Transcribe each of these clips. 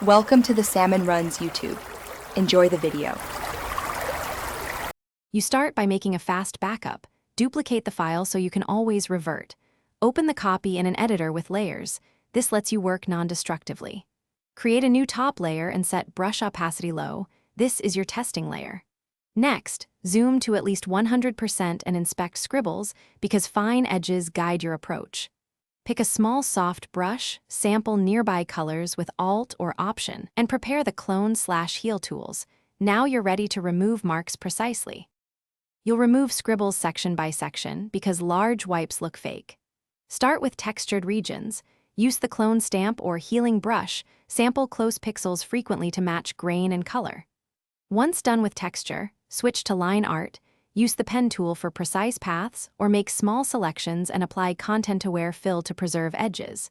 Welcome to the Salmon Runs YouTube. Enjoy the video. You start by making a fast backup. Duplicate the file so you can always revert. Open the copy in an editor with layers. This lets you work non-destructively. Create a new top layer and set brush opacity low. This is your testing layer. Next, zoom to at least 100% and inspect Scribbles because fine edges guide your approach. Pick a small soft brush, sample nearby colors with Alt or Option, and prepare the clone/heal tools. Now you're ready to remove marks precisely. You'll remove Scribbles section by section because large wipes look fake. Start with textured regions. Use the clone stamp or healing brush. Sample close pixels frequently to match grain and color. Once done with texture, switch to line art. Use the pen tool for precise paths or make small selections and apply content-aware fill to preserve edges.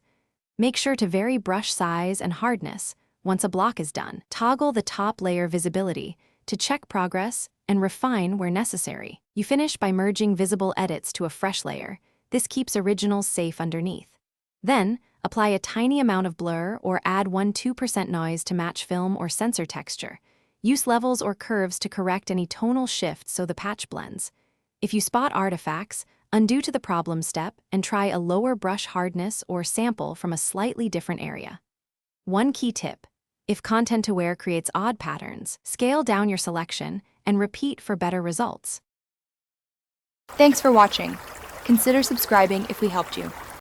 Make sure to vary brush size and hardness. Once a block is done, toggle the top layer visibility to check progress and refine where necessary. You finish by merging visible edits to a fresh layer. This keeps originals safe underneath. Then, apply a tiny amount of blur or add 1-2% noise to match film or sensor texture. Use levels or curves to correct any tonal shifts so the patch blends. If you spot artifacts, undo to the problem step and try a lower brush hardness or sample from a slightly different area. One key tip: if content-aware creates odd patterns, scale down your selection and repeat for better results. Thanks for watching. Consider subscribing if we helped you.